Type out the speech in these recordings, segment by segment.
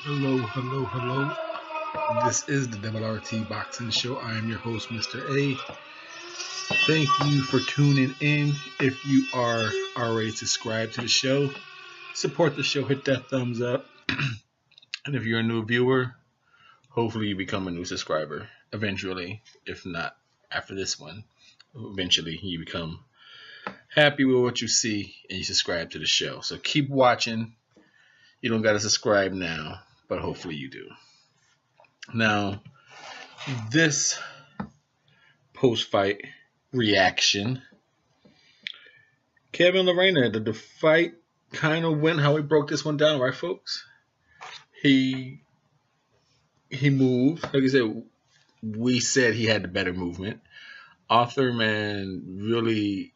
Hello, hello, hello. This is the RT Boxing Show. I am your host, Mr.A. Thank you for tuning in. If you are already subscribed to the show, support the show, hit that thumbs up. And if you're a new viewer, hopefully you become a new subscriber eventually. If not, after this one, eventually you become happy with what you see and you subscribe to the show. So keep watching. You don't got to subscribe now, but hopefully you do. Now, this post-fight reaction, Kevin Lerena, the fight kind of went how he broke this one down, right, folks? He moved. Like I said, we said he had the better movement. Arthur, man, really,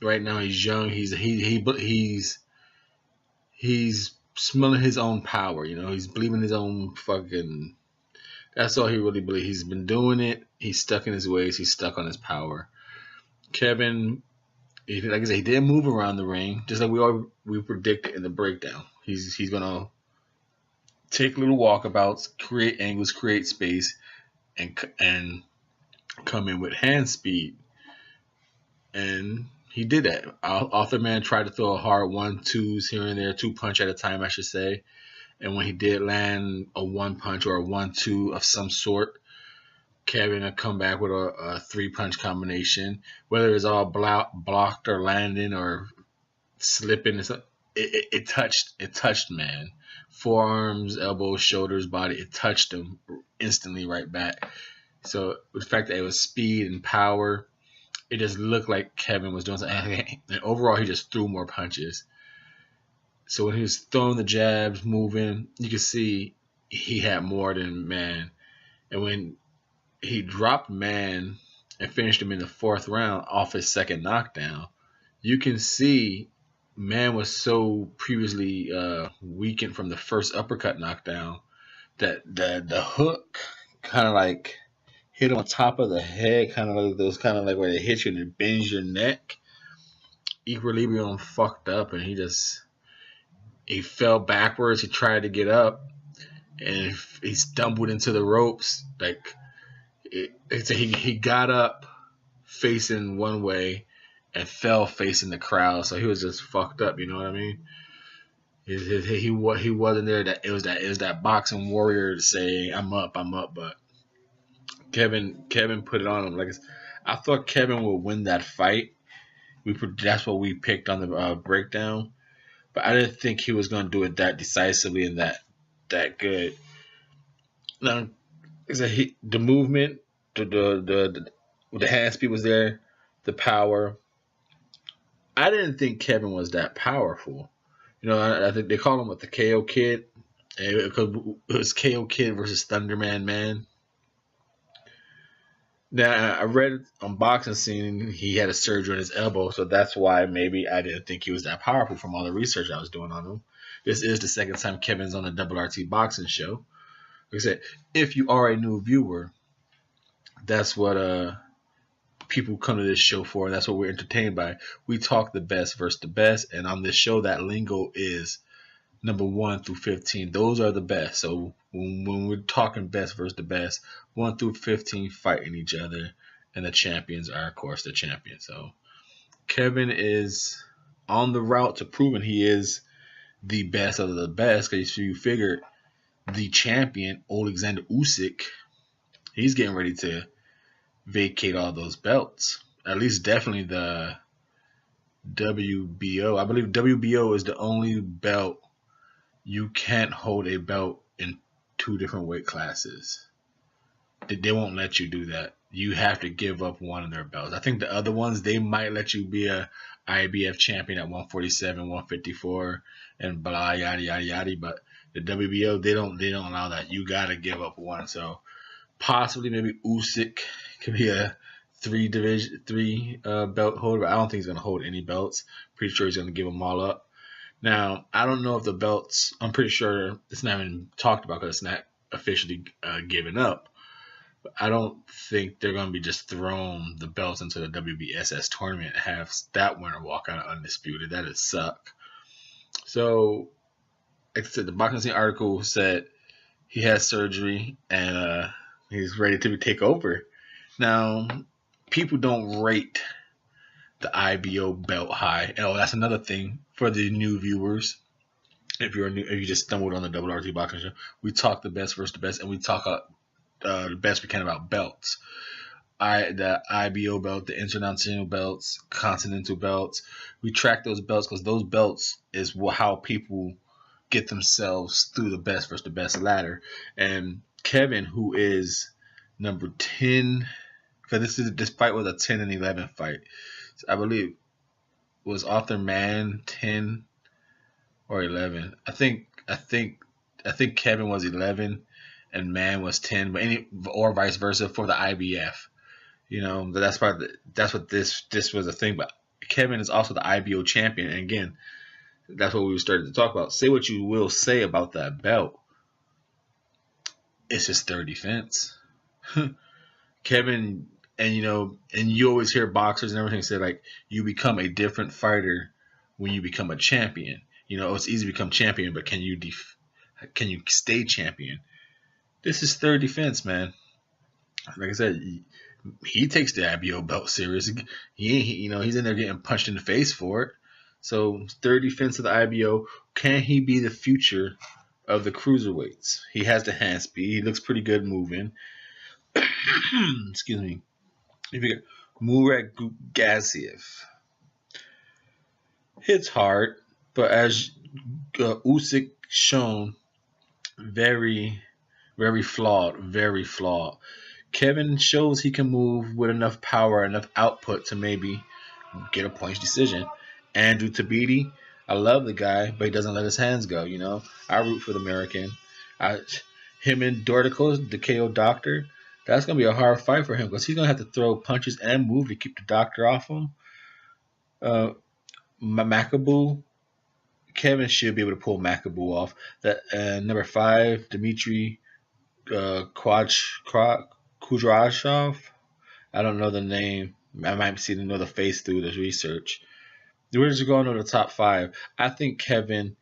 right now he's young. He's smelling his own power. You know, he's believing his own fucking. That's all he really believes. He's been doing it. He's stuck in his ways. He's stuck on his power. Kevin, like I said, he did move around the ring, just like we predicted in the breakdown. He's gonna take little walkabouts, create angles, create space, and come in with hand speed. And he did that. Arthur Man tried to throw a hard 1-2s here and there, 2-punch at a time, I should say. And when he did land a 1-punch or a 1-2 of some sort, Kevin would come back with a 3-punch combination. Whether it's all blocked or landing or slipping, it touched man. Forearms, elbows, shoulders, body, it touched him instantly right back. So the fact that it was speed and power, it just looked like Kevin was doing something. And overall, he just threw more punches. So when he was throwing the jabs, moving, you could see he had more than Man. And when he dropped Man and finished him in the 4th round off his second knockdown, you can see Man was so previously weakened from the first uppercut knockdown that the hook kind of like hit on top of the head, kind of like those kind of like where they hit you and it bends your neck. Equilibrium fucked up, and he fell backwards. He tried to get up, and he stumbled into the ropes. Like he got up facing one way and fell facing the crowd. So he was just fucked up. You know what I mean? He wasn't there. That it was that boxing warrior to say I'm up. But Kevin put it on him. Like I thought Kevin would win that fight. That's what we picked on the breakdown. But I didn't think he was going to do it that decisively and that good. Now, the movement, the hand speed was there, the power. I didn't think Kevin was that powerful. You know, I think they call him the KO Kid. It was KO Kid versus Thunderman Man. Now, I read on Boxing Scene he had a surgery on his elbow, so that's why maybe I didn't think he was that powerful from all the research I was doing on him. This is the second time Kevin's on the RT Boxing Show. Like I said, if you are a new viewer, that's what people come to this show for. That's what we're entertained by. We talk the best versus the best, and on this show, that lingo is number 1 through 15. Those are the best. So when we're talking best versus the best, 1 through 15 fighting each other, and the champions are, of course, the champions. So Kevin is on the route to proving he is the best of the best. Because you figure the champion, Alexander Usyk, he's getting ready to vacate all those belts. At least definitely the WBO. I believe WBO is the only belt you can't hold a belt in 2 different weight classes. They won't let you do that. You have to give up one of their belts. I think the other ones, they might let you be a IBF champion at 147, 154, and blah, yada, yada, yada. But the WBO, they don't allow that. You got to give up one. So possibly maybe Usyk could be a 3 belt holder. But I don't think he's going to hold any belts. Pretty sure he's going to give them all up. Now, I don't know if the belts, I'm pretty sure it's not even talked about because it's not officially given up. But I don't think they're going to be just throwing the belts into the WBSS tournament and have that winner walk out undisputed. That would suck. So like I said, the boxing scene article said he has surgery and he's ready to take over. Now, people don't rate the IBO belt high. Oh, that's another thing for the new viewers. If you just stumbled on the Double RT Boxing Show, we talk the best versus the best, and we talk the best we can about belts. The IBO belt, the international belts, continental belts. We track those belts because those belts is how people get themselves through the best versus the best ladder. And Kevin, who is number 10, because this fight was a 10 and 11 fight. So I believe was Arthur Mann 10 or 11. I think Kevin was 11 and Mann was 10, but or vice versa for the IBF. That's what this was a thing. But Kevin is also the IBO champion, and again, that's what we started to talk about. Say what you will say about that belt, it's his third defense. Kevin, and you always hear boxers and everything say like you become a different fighter when you become a champion. It's easy to become champion, but can you stay champion? This is third defense, man. Like I said, he takes the IBO belt serious. He's in there getting punched in the face for it. So third defense of the IBO. Can he be the future of the cruiserweights? He has the hand speed. He looks pretty good moving. Excuse me. If you get Murat Gaziev, hits hard, but as Usyk shown, very, very flawed. Very flawed. Kevin shows he can move with enough power, enough output to maybe get a points decision. Andrew Tabiti, I love the guy, but he doesn't let his hands go. I root for the American. Him and Dorticos, the KO Doctor, that's going to be a hard fight for him because he's going to have to throw punches and move to keep the Doctor off him. Makabu, Kevin should be able to pull Makabu off. That number 5, Dmitry Kudrashov. I don't know the name. I might know the face through this research. We're just going to the top 5. I think Kevin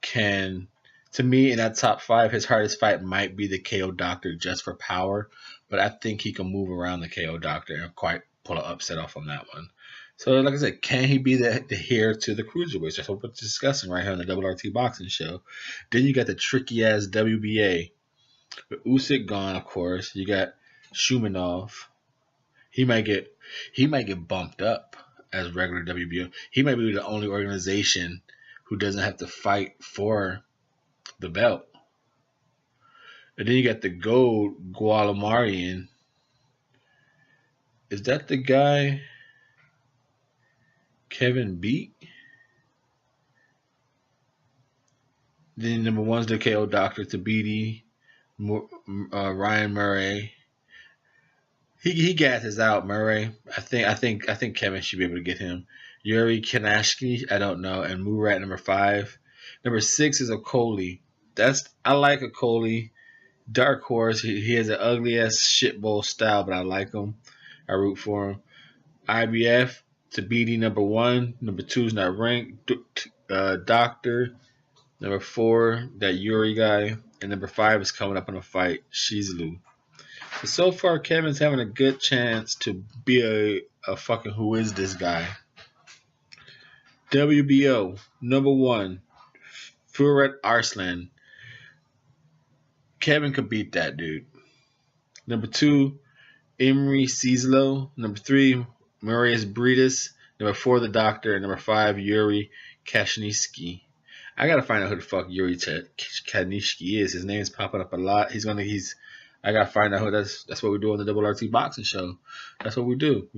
can, to me, in that top 5, his hardest fight might be the KO Doctor just for power. But I think he can move around the KO Doctor and quite pull an upset off on that one. So, like I said, can he be the heir to the cruiserweights? That's what we're discussing right here on the Double RT Boxing Show. Then you got the tricky ass WBA. With Usyk gone, of course, you got Shumenov. He might get bumped up as regular WBO. He might be the only organization who doesn't have to fight for the belt. And then you got the gold Gualamarian. Is that the guy Kevin beat? Then number 1's the KO Doctor Tabiti, Ryan Murray. He gasses out Murray. I think Kevin should be able to get him. Yuri Kanashki, I don't know, and Murat number 5. Number 6 is Okoli. I like Okoli. Dark horse. He has an ugly ass shitbowl style, but I like him. I root for him. IBF Tabiti number 1. Number 2 is not ranked. Doctor. Number 4, that Yuri guy. And number 5 is coming up in a fight. Shizulu. So far, Kevin's having a good chance to be a fucking who is this guy. WBO, number 1, Furat Arslan. Kevin could beat that dude. Number 2, Imre Cizlo. Number 3, Marius Bridas. Number 4, the Doctor. And number 5, Yuri Kashniski. I gotta find out who the fuck Yuri Kashniski is. His name's popping up a lot. I gotta find out who that's what we do on the Double RT Boxing Show. That's what we do.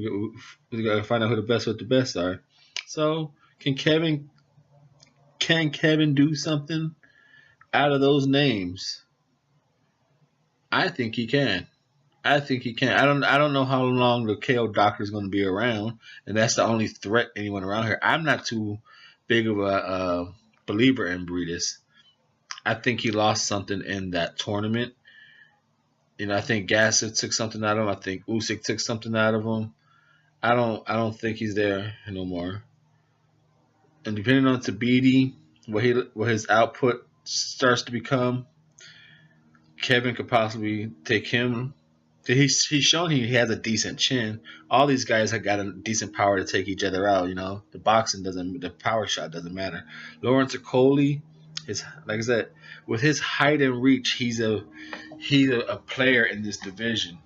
We gotta find out who the best with the best are. So can Kevin do something out of those names? I think he can. I don't know how long the KO Doctor is going to be around, and that's the only threat anyone around here. I'm not too big of a believer in Bridas. I think he lost something in that tournament. I think Gasser took something out of him. I think Usyk took something out of him. I don't think he's there no more. And depending on Tabiti, what his output starts to become, Kevin could possibly take him. He's shown he has a decent chin. All these guys have got a decent power to take each other out. You know, the boxing doesn't, the power shot doesn't matter. Lawrence Okoli, his like I said, with his height and reach, he's a player in this division.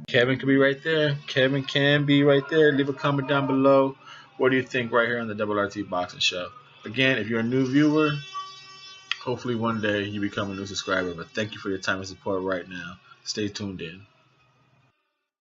Kevin could be right there. Kevin can be right there. Leave a comment down below. What do you think right here on the Double RT Boxing Show? Again, if you're a new viewer, hopefully one day you become a new subscriber. But thank you for your time and support right now. Stay tuned in.